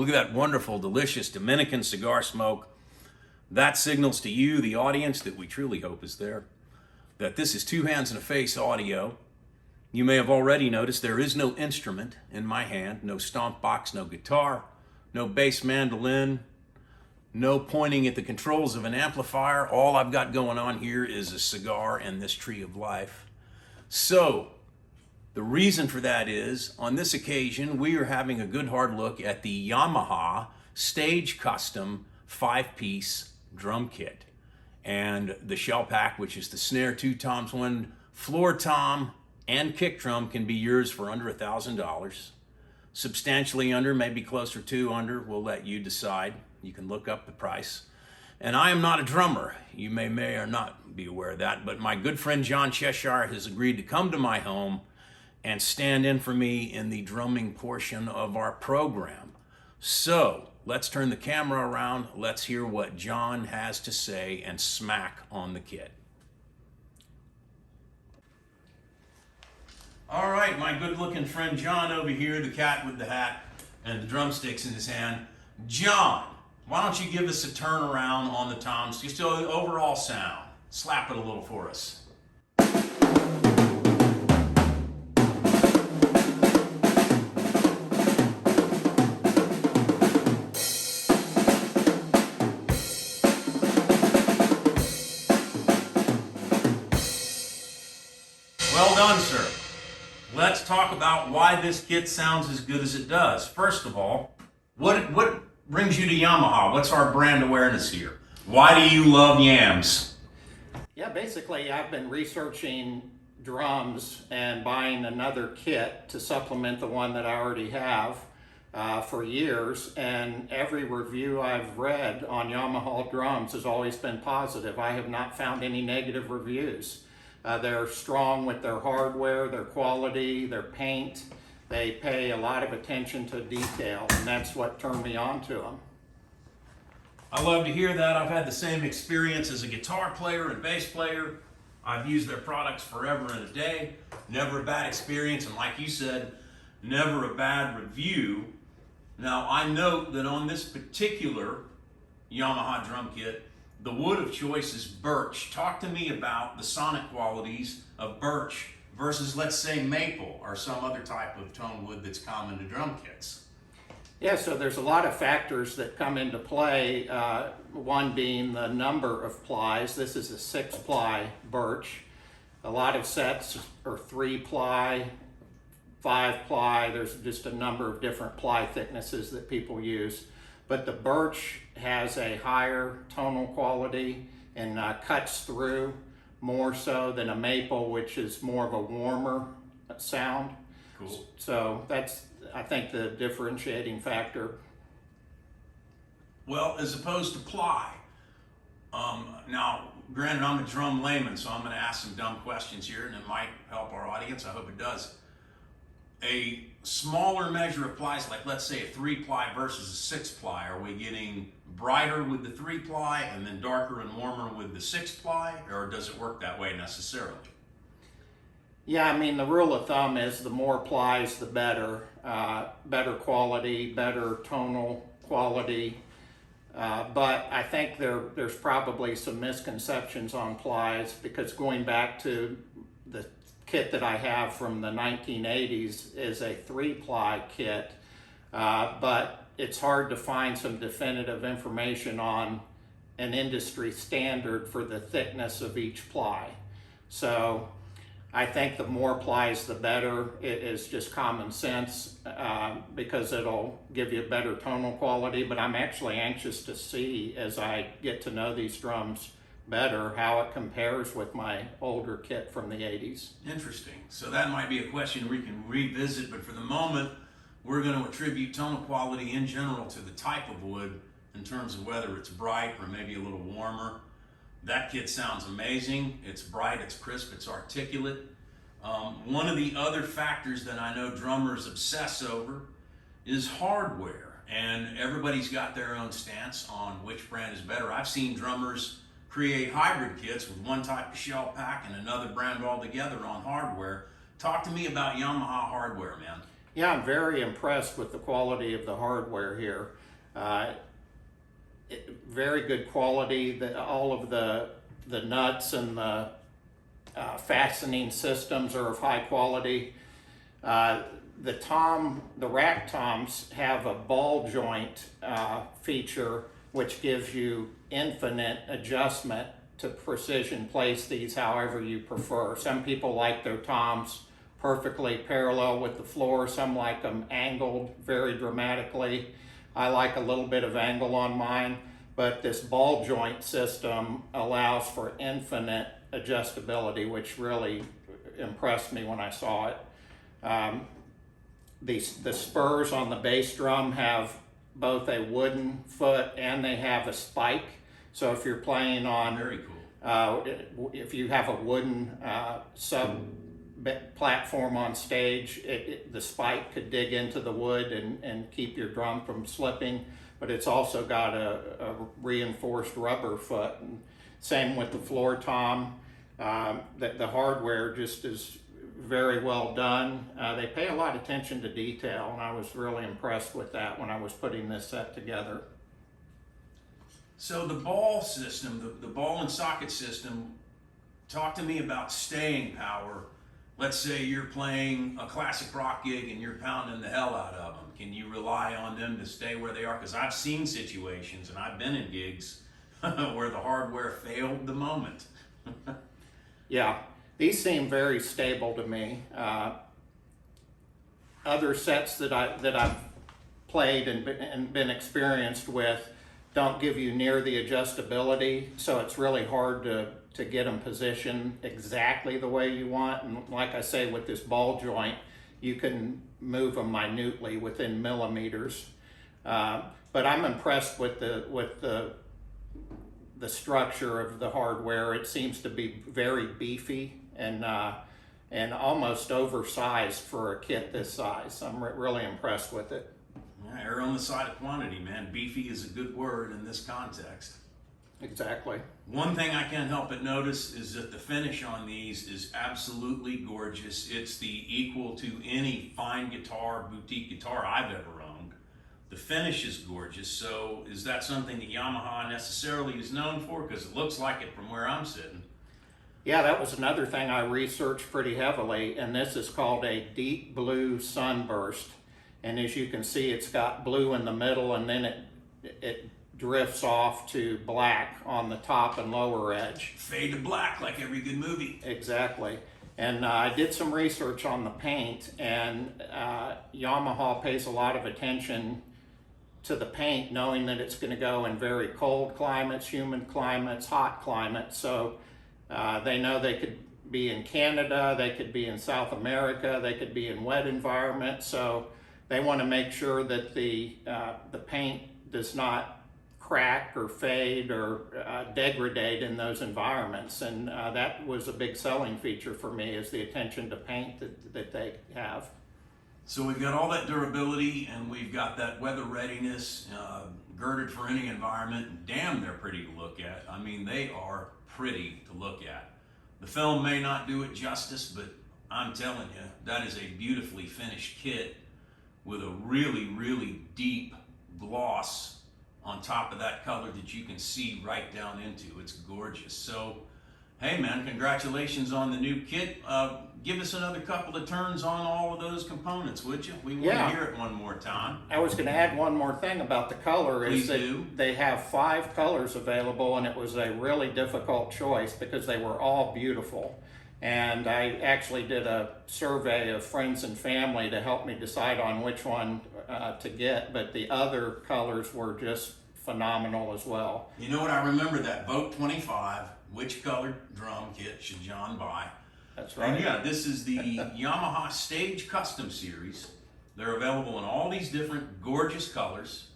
Look at that wonderful, delicious Dominican cigar smoke. That signals to you, the audience, that we truly hope is there, that this is two hands and a face audio. You may have already noticed there is no instrument in my hand, no stomp box, no guitar, no bass mandolin, no pointing at the controls of an amplifier. All I've got going on here is a cigar and this tree of life. So, the reason for that is, on this occasion, we are having a good hard look at the Yamaha Stage Custom 5-piece drum kit. And the shell pack, which is the snare, 2 toms, 1 floor tom, and kick drum, can be yours for under $1,000. Substantially under, maybe closer to under, we'll let you decide. You can look up the price. And I am not a drummer. You may or not be aware of that, but my good friend John Cheshier has agreed to come to my home and stand in for me in the drumming portion of our program. So let's turn the camera around. Let's hear what John has to say and smack on the kit. All right, my good-looking friend John over here, the cat with the hat and the drumsticks in his hand. John, why don't you give us a turnaround on the toms, just the overall sound. Slap it a little for us. Well done, sir. Let's talk about why this kit sounds as good as it does. First of all, what brings you to Yamaha? What's our brand awareness here? Why do you love yams? Yeah, basically I've been researching drums and buying another kit to supplement the one that I already have for years, and every review I've read on Yamaha drums has always been positive. I have not found any negative reviews. They're strong with their hardware, their quality, their paint. They pay a lot of attention to detail, and that's what turned me on to them. I love to hear that. I've had the same experience as a guitar player and bass player. I've used their products forever and a day. Never a bad experience, and like you said, never a bad review. Now, I note that on this particular Yamaha drum kit, the wood of choice is birch. Talk to me about the sonic qualities of birch versus, let's say, maple or some other type of tone wood that's common to drum kits. Yeah, so there's a lot of factors that come into play, one being the number of plies. This is a 6-ply birch. A lot of sets are 3-ply, 5-ply. There's just a number of different ply thicknesses that people use. But the birch has a higher tonal quality and cuts through more so than a maple, which is more of a warmer sound. Cool. So that's, I think, the differentiating factor. Well, as opposed to ply. Now, granted, I'm a drum layman, so I'm going to ask some dumb questions here, and it might help our audience. I hope it does. A smaller measure of plies, like let's say a 3-ply versus a 6-ply, are we getting brighter with the 3-ply and then darker and warmer with the 6-ply, or does it work that way necessarily? Yeah, I mean, the rule of thumb is the more plies, the better. Better quality, better tonal quality. But I think there's probably some misconceptions on plies, because going back to the kit that I have from the 1980s is a 3-ply kit, but it's hard to find some definitive information on an industry standard for the thickness of each ply. So I think the more plies the better. It is just common sense, because it'll give you better tonal quality, but I'm actually anxious to see, as I get to know these drums better, how it compares with my older kit from the 80s. Interesting. So that might be a question we can revisit, but for the moment, we're going to attribute tonal quality in general to the type of wood in terms of whether it's bright or maybe a little warmer. That kit sounds amazing. It's bright, it's crisp, it's articulate. One of the other factors that I know drummers obsess over is hardware, and everybody's got their own stance on which brand is better. I've seen drummers create hybrid kits with one type of shell pack and another brand altogether on hardware. Talk to me about Yamaha hardware, man. Yeah, I'm very impressed with the quality of the hardware here. Very good quality. All of the nuts and the fastening systems are of high quality. The rack toms have a ball joint feature, which gives you infinite adjustment to precision place these however you prefer. Some people like their toms perfectly parallel with the floor. Some like them angled very dramatically. I like a little bit of angle on mine, but this ball joint system allows for infinite adjustability, which really impressed me when I saw it. The spurs on the bass drum have both a wooden foot and they have a spike. So if you're playing on, very cool. If you have a wooden sub platform on stage, the spike could dig into the wood and keep your drum from slipping. But it's also got a reinforced rubber foot. And same with the floor tom. The hardware just is very well done. They pay a lot of attention to detail, and I was really impressed with that when I was putting this set together. So the ball system, the ball and socket system, talk to me about staying power. Let's say you're playing a classic rock gig and you're pounding the hell out of them. Can you rely on them to stay where they are? Because I've seen situations and I've been in gigs where the hardware failed the moment. Yeah, these seem very stable to me. Other sets that I've played and been experienced with don't give you near the adjustability, so it's really hard to get them positioned exactly the way you want. And like I say, with this ball joint, you can move them minutely within millimeters. But I'm impressed with the structure of the hardware. It seems to be very beefy and almost oversized for a kit this size. I'm really impressed with it. Yeah, err on the side of quantity, man. Beefy is a good word in this context. Exactly. One thing I can't help but notice is that the finish on these is absolutely gorgeous. It's the equal to any fine guitar, boutique guitar I've ever owned. The finish is gorgeous. So is that something that Yamaha necessarily is known for? Because it looks like it from where I'm sitting. Yeah, that was another thing I researched pretty heavily, and this is called a deep blue sunburst. And as you can see, it's got blue in the middle, and then it drifts off to black on the top and lower edge. Fade to black like every good movie. Exactly. And I did some research on the paint, and Yamaha pays a lot of attention to the paint, knowing that it's going to go in very cold climates, humid climates, hot climates. So they know they could be in Canada, they could be in South America, they could be in wet environments. So they want to make sure that the paint does not crack or fade or degrade in those environments. And that was a big selling feature for me, is the attention to paint that they have. So we've got all that durability and we've got that weather readiness, girded for any environment. Damn, they're pretty to look at. I mean, they are pretty to look at. The film may not do it justice, but I'm telling you, that is a beautifully finished kit with a really, really deep gloss on top of that color that you can see right down into. It's gorgeous. So, hey man, congratulations on the new kit. Give us another couple of turns on all of those components, would you? We want to hear it one more time. I was going to add one more thing about the color. Please is that do. They have 5 colors available, and it was a really difficult choice because they were all beautiful. And I actually did a survey of friends and family to help me decide on which one to get, but the other colors were just phenomenal as well. You know what, I remember that Vote 25, which colored drum kit should John buy? That's right. And yeah, this is the Yamaha Stage Custom Series. They're available in all these different gorgeous colors.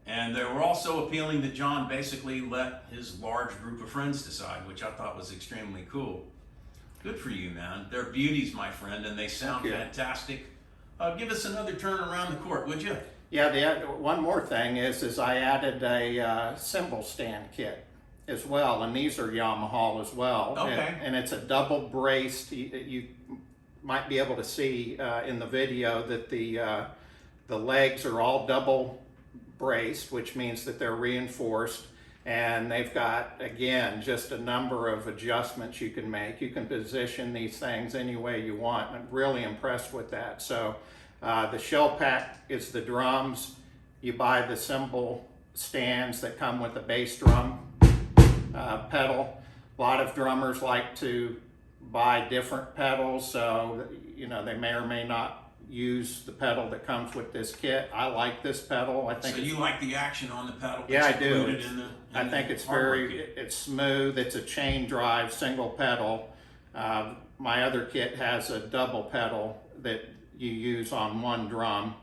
And they were also appealing that John basically let his large group of friends decide, which I thought was extremely cool. Good for you, man. They're beauties, my friend, and they sound fantastic. Give us another turn around the court, would you? Yeah, one more thing is I added a cymbal stand kit as well, and these are Yamaha as well. Okay. And it's a double braced, you might be able to see in the video that the legs are all double braced, which means that they're reinforced, and they've got, again, just a number of adjustments you can make. You can position these things any way you want. I'm really impressed with that. So the shell pack is the drums. You buy the cymbal stands that come with a bass drum pedal. A lot of drummers like to buy different pedals, so they may or may not use the pedal that comes with this kit. I like this pedal. I think. So you like the action on the pedal? Yeah, I do. I think it's it's smooth. It's a chain drive single pedal. My other kit has a double pedal that you use on one drum,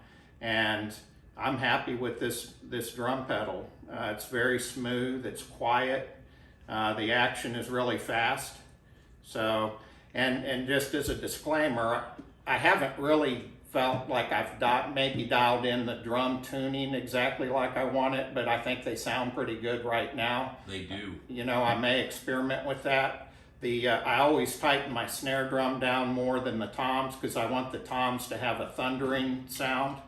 and I'm happy with this drum pedal. It's very smooth. It's quiet. The action is really fast. So, and just as a disclaimer, I haven't really felt like I've maybe dialed in the drum tuning exactly like I want it, but I think they sound pretty good right now. They do. I may experiment with that. I always tighten my snare drum down more than the toms because I want the toms to have a thundering sound.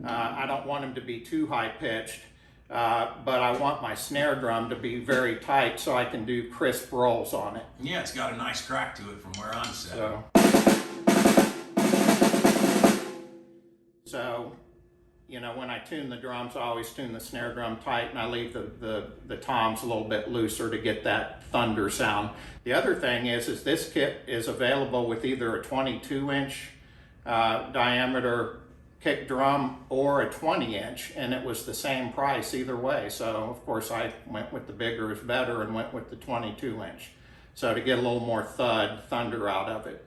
I don't want them to be too high pitched, but I want my snare drum to be very tight so I can do crisp rolls on it. Yeah, it's got a nice crack to it from where I'm set. So, when I tune the drums, I always tune the snare drum tight, and I leave the toms a little bit looser to get that thunder sound. The other thing is this kit is available with either a 22-inch diameter kick drum or a 20-inch, and it was the same price either way. So, of course, I went with the bigger is better and went with the 22-inch. So to get a little more thunder out of it.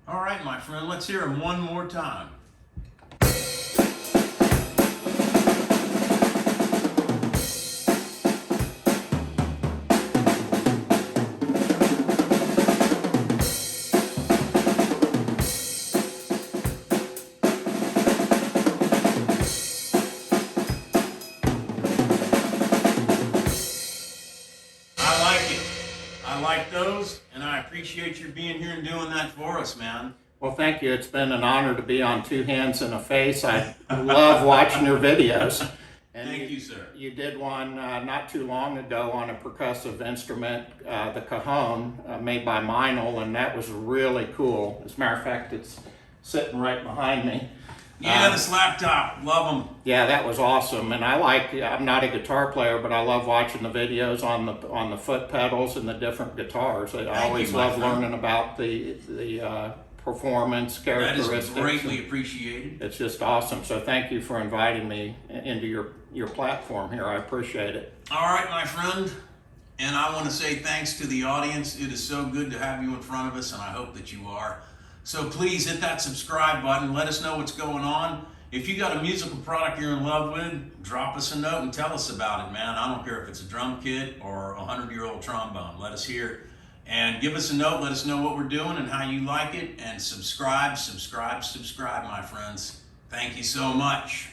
All right, my friend, let's hear them one more time. I like those, and I appreciate you being here and doing that for us, man. Well, thank you. It's been an honor to be on Two Hands and a Face. I love watching your videos. And thank you, sir. You did one not too long ago on a percussive instrument, the cajon, made by Meinl, and that was really cool. As a matter of fact, it's sitting right behind me. Yeah, this laptop, love them. Yeah, that was awesome, and I'm not a guitar player, but I love watching the videos on the foot pedals and the different guitars. I always love learning about the performance characteristics. That is greatly appreciated. It's just awesome. So thank you for inviting me into your platform here. I appreciate it. All right, my friend, and I want to say thanks to the audience. It is so good to have you in front of us, and I hope that you are. So please hit that subscribe button. Let us know what's going on. If you got a musical product you're in love with, drop us a note and tell us about it, man. I don't care if it's a drum kit or a 100-year-old trombone. Let us hear it. And give us a note. Let us know what we're doing and how you like it. And subscribe, my friends. Thank you so much.